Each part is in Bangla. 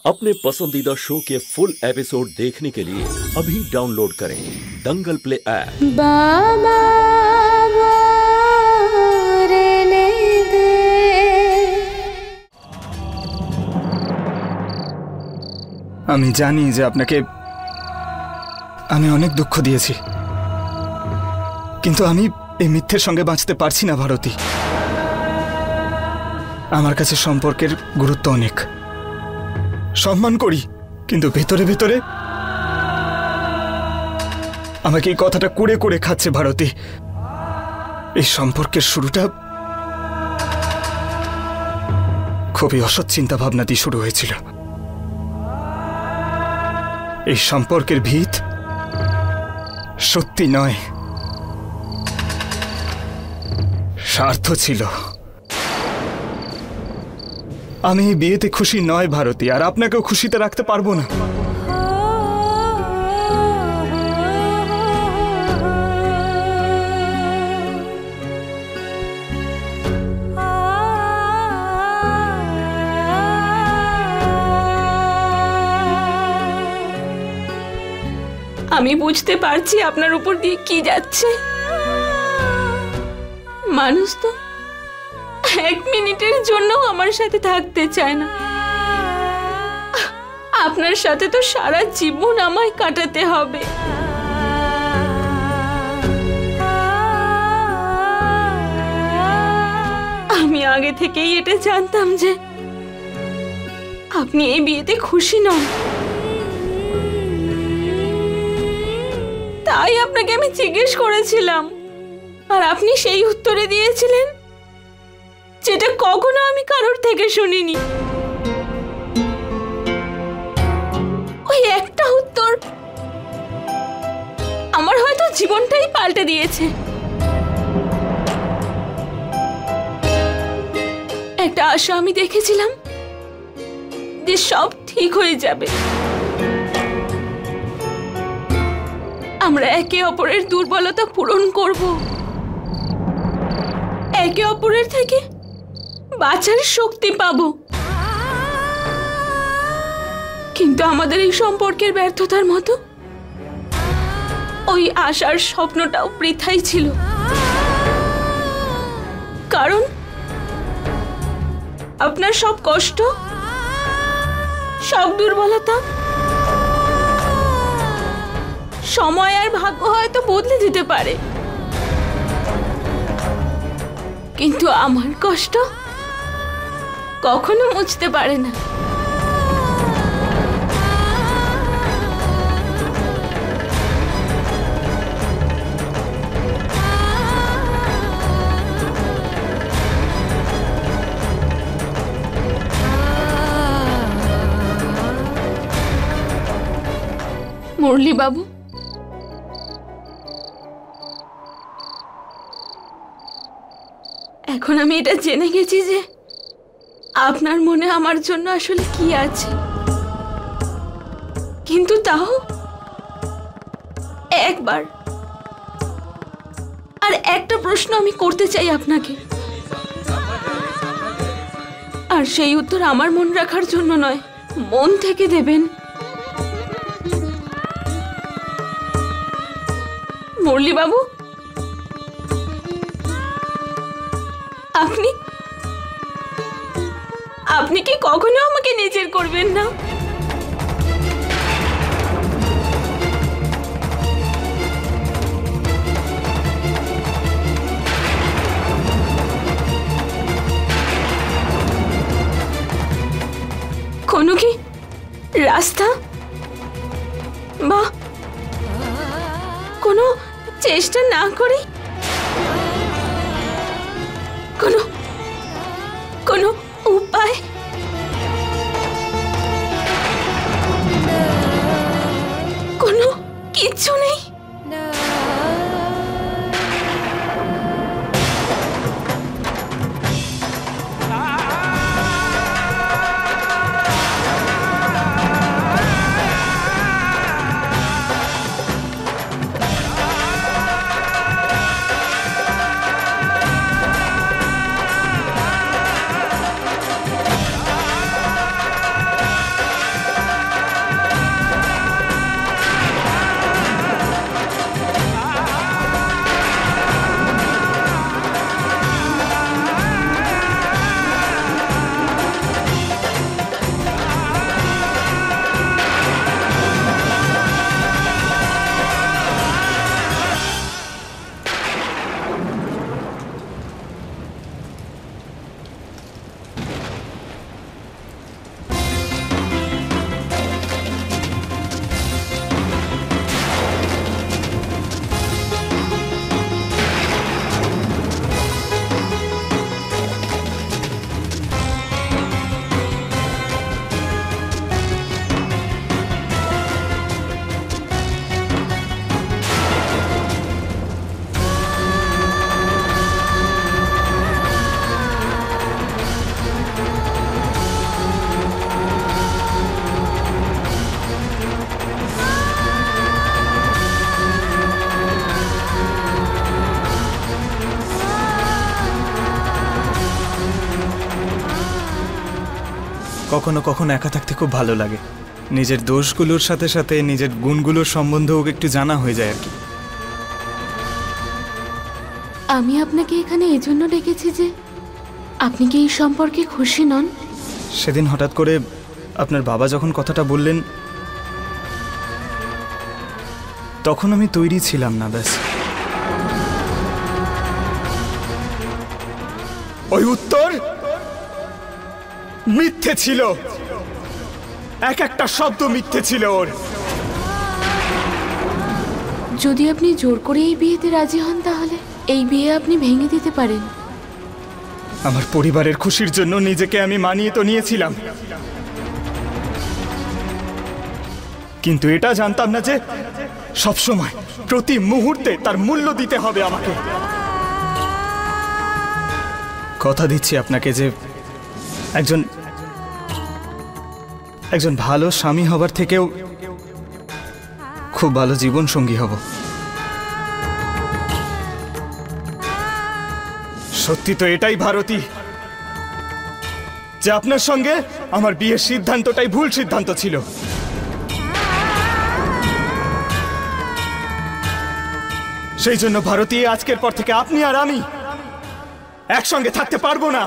अपने पसंदीदा शो के फुल एपिसोड देखने के लिए अभी डाउनलोड करें दंगल प्ले ऐप। बाबा আমি জানি যে আপনাকে আমি অনেক দুঃখ দিয়েছি, কিন্তু আমি এই মিথ্যের সঙ্গে বাঁচতে পারছি না ভারতী। আমার কাছে সম্পর্কের গুরুত্ব অনেক, সম্মান করি, কিন্তু ভেতরে ভেতরে আমাকে এই কথাটা কুড়ে কুড়ে খাচ্ছে ভারতী। এই সম্পর্কের শুরুটা খুবই অসৎ চিন্তা ভাবনা দিয়ে শুরু হয়েছিল। এই সম্পর্কের ভিত সত্যি নয়, স্বার্থ ছিল। আমি এই বিয়েতে খুশি নয় ভারতী, আর আপনাকেও খুশিতে রাখতে পারবো না। আমি বুঝতে পারছি আপনার উপর দিয়ে কি যাচ্ছে। মানুষ তো এক মিনিটের জন্য আমার সাথে থাকতে চায় না, আপনার সাথে তো সারা জীবন আমায় কাটাতে হবে। আমি আগে থেকেই এটা জানতাম যে আপনি এই বিয়েতে খুশি নন, তাই আপনাকে আমি জিজ্ঞেস করেছিলাম, আর আপনি সেই উত্তরে দিয়েছিলেন যেটা কখনো আমি কারোর থেকে শুনিনি। ওই একটা উত্তর আমার হয়তো জীবনটাই পাল্টে দিয়েছে। একটা আশা আমি দেখেছিলাম যে সব ঠিক হয়ে যাবে, আমরা একে অপরের দুর্বলতা পূরণ করব, একে অপরের থেকে বাঁচার শক্তি পাব। কিন্তু আমাদের এই সম্পর্কের ব্যর্থতার মতো ওই আশার স্বপ্নটাও বৃথাই ছিল, কারণ আপনার সব কষ্ট, সব দুর্বলতা সময় আর ভাগ্য হয়তো বদলে দিতে পারে, কিন্তু আমার কষ্ট কখনো মুছতে পারে না। মুরলী বাবু, এখন আমি এটা জেনে গেছি যে আপনার মনে আমার জন্য আসলে কি আছে, কিন্তু তাও একবার আর একটা প্রশ্ন আমি করতে চাই আপনাকে, আর সেই উত্তর আমার মন রাখার জন্য নয়, মন থেকে দেবেন। মুরলী বাবু, আপনি কি কখনো আমাকে নিজের করবেন না? কোনো কি রাস্তা বা কোনো চেষ্টা না করে, কোনো উপায়, কোনো কিচ্ছু নেই? কখনো কখনো একা থাকতে খুব ভালো লাগে। নিজের দোষগুলোর সাথে সাথে নিজের গুণগুলোর সম্বন্ধেও একটু জানা হয়ে যায় আর কি। আমি আপনাকে এখানে এজন্য ডেকেছি যে আপনি কি এই সম্পর্কে খুশি নন? সেদিন হঠাৎ করে আপনার বাবা যখন কথাটা বললেন তখন আমি তৈরি ছিলাম না। ব্যাস, ওই উত্তর মিথ্যে ছিল, এক একটা শব্দ মিথ্যে ছিল ওর। যদি আপনি জোর করে এই বিয়েতে রাজি হন তাহলে এই বিয়ে আপনি ভেঙে দিতে পারেন। আমার পরিবারের খুশির জন্য নিজেকে আমি মানিয়ে তো নিয়েছিলাম, কিন্তু এটা জানতাম না যে সবসময় প্রতি মুহূর্তে তার মূল্য দিতে হবে আমাকে। কথা দিচ্ছি আপনাকে যে একজন ভালো স্বামী হবার থেকেও খুব ভালো জীবন সঙ্গী হব। সত্যি তো এটাই ভারতী, যে আপনার সঙ্গে আমার বিয়ের সিদ্ধান্তটাই ভুল সিদ্ধান্ত ছিল। সেই জন্য ভারতী, আজকের পর থেকে আপনি আর আমি একসঙ্গে থাকতে পারবো না।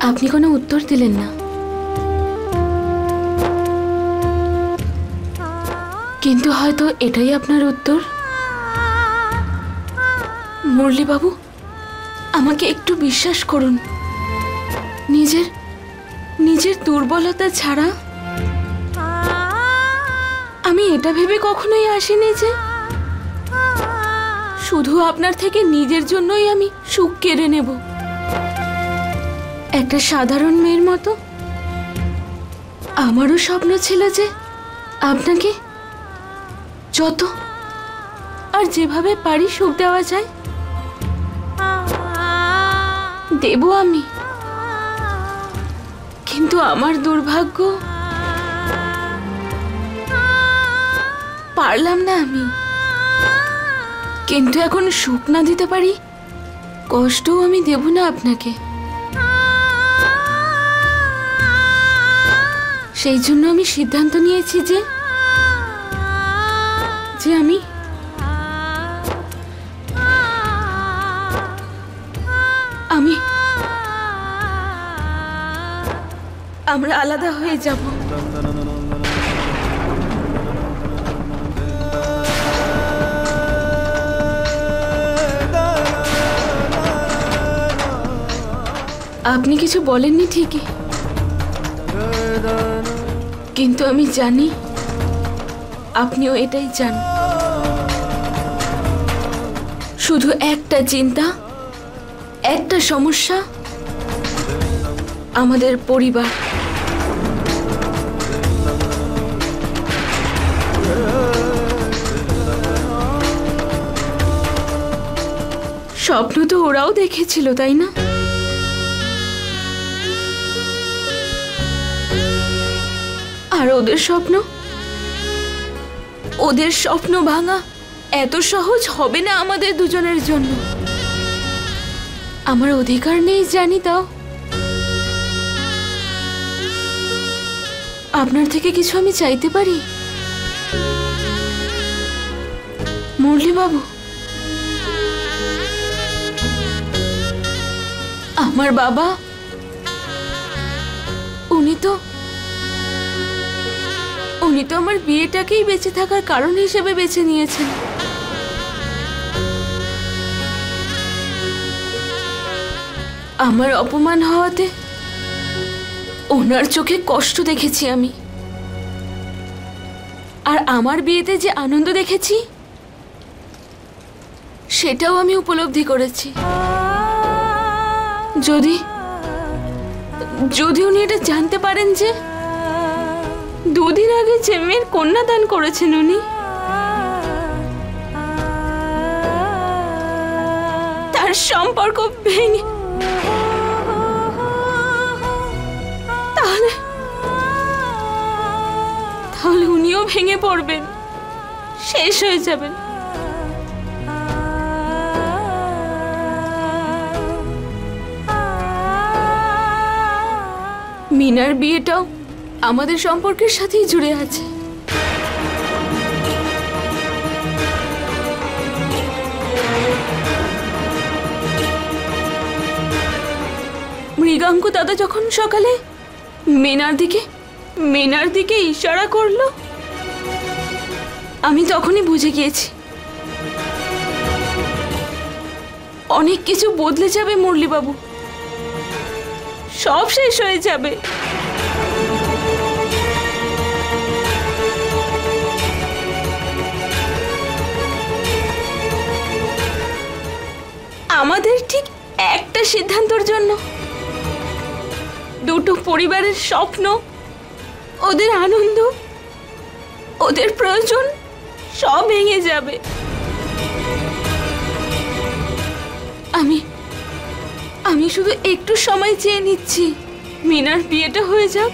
আপনি কোনো উত্তর দিলেন না, কিন্তু হয়তো এটাই আপনার উত্তর। মুরলি বাবু, আমাকে একটু বিশ্বাস করুন। নিজের দুর্বলতা ছাড়া আমি এটা ভেবে কখনোই আসিনি যে শুধু আপনার থেকে নিজের জন্যই আমি সুখ কেড়ে নেব। একটা সাধারণ মেয়ের মতো আমারও স্বপ্ন ছিল যে আপনাকে যত আর যেভাবে পারি সুখ দেওয়া যায় দেব আমি। কিন্তু আমার দুর্ভাগ্য, পারলাম না আমি। কিন্তু এখন সুখ না দিতে পারি, কষ্টও আমি দেব না আপনাকে। সেই জন্য আমি সিদ্ধান্ত নিয়েছি যে আমরা আলাদা হয়ে যাব। আপনি কিছু বলেননি ঠিকই, কিন্তু আমি জানি আপনিও এটাই চান। শুধু একটা চিন্তা, একটা সমস্যা, আমাদের পরিবার। স্বপ্ন তো ওরাও দেখেছিল, তাই না? আর ওদের স্বপ্ন ভাঙা এত সহজ হবে না আমাদের দুজনের জন্য। আমার অধিকার নেই জানি, তাও আপনার থেকে কিছু আমি চাইতে পারি মুরলি বাবু? আমার বাবা, উনি তো আমার বিয়েটাকেই বেঁচে থাকার কারণ হিসেবে বেছে নিয়েছেন। আমার অপমান হওয়াতে ওনার চোখে কষ্ট দেখেছি আমি, আর আমার বিয়েতে যে আনন্দ দেখেছি সেটাও আমি উপলব্ধি করেছি। যদি উনি এটা জানতে পারেন যে 2 দিন আগে যে মেয়ের কন্যাদান করেছেন উনি, তার সম্পর্ক ভেঙে, তাহলে উনিও ভেঙে পড়বেন, শেষ হয়ে যাবেন। মিনার বিয়েটাও আমাদের সম্পর্কের সাথেই জুড়ে আছে। মৃগাঙ্ক দাদা যখন সকালে মিনার দিকে ইশারা করলো, আমি তখনই বুঝে গিয়েছি অনেক কিছু বদলে যাবে মুরলি বাবু, সব শেষ হয়ে যাবে। আমাদের ঠিক একটা সিদ্ধান্তর জন্য দুটো পরিবারের স্বপ্ন, ওদের আনন্দ, ওদের প্রয়োজন সব ভেঙে যাবে। আমি শুধু একটু সময় চেয়ে নিচ্ছি, মিনার বিয়েটা হয়ে যাক,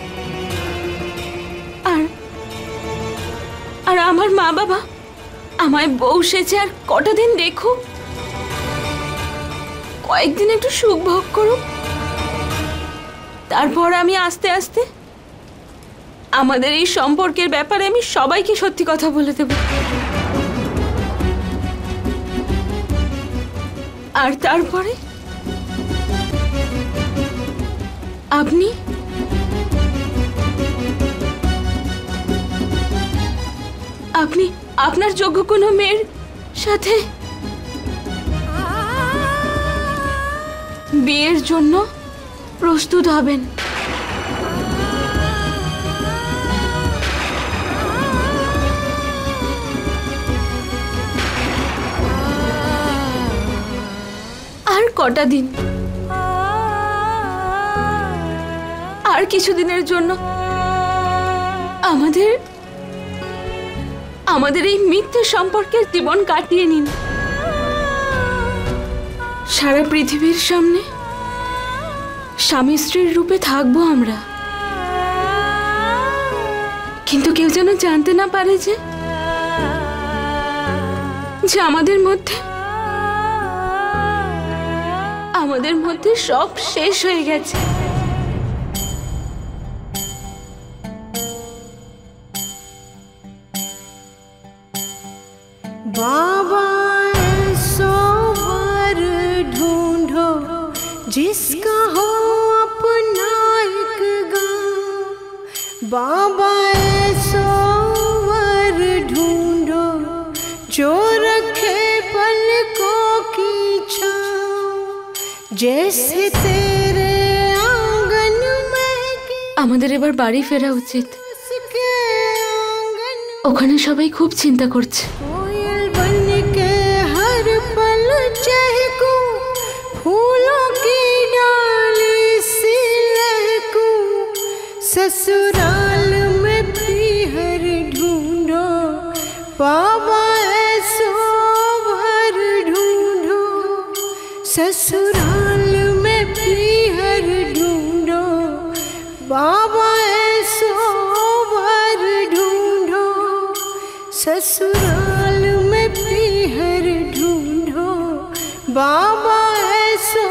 আর আমার মা বাবা আমায় বউ সেজে আর কটা দিন দেখুক, কয়েকদিন একটু সুখ ভোগ করুক। তারপর আমি আস্তে আস্তে আমাদের এই সম্পর্কের ব্যাপারে আমি সবাইকে সত্যি কথা বলে দেব। আর তারপরে আপনি আপনার যোগ্য কোনো মেয়ের সাথে বিয়ের জন্য প্রস্তুত হবেন। আর কটা দিন, আর কিছুদিনের জন্য আমাদের এই মিথ্যে সম্পর্কের জীবন কাটিয়ে নিন। সারা পৃথিবীর সামনে স্বামী স্ত্রীর রূপে থাকবো আমরা, কিন্তু কেউ যেন জানতে না পারে যে আমাদের মধ্যে সব শেষ হয়ে গেছে। बाबा ऐसो वर ढूंढो जिसका हो अपना एक गाँव। बाबा ऐसो वर ढूंढो जो रखे पलकों की छाँव, जैसे तेरे आंगन में আমাদের এবার বাড়ি ফেরা উচিত। ওখানে সবাই খুব চিন্তা করছে। कोयल बन के हर पल चहकूं, फूलों की डाली सी लहकूं, ससुराल में पीहर ढूंढो बाबा ऐसो वर ढूंढो, ससुराल में पीहर ढूंढो बाबा ऐसो वर ढूंढो, ससुराल में पीहर ढूंढो बाबा ऐसो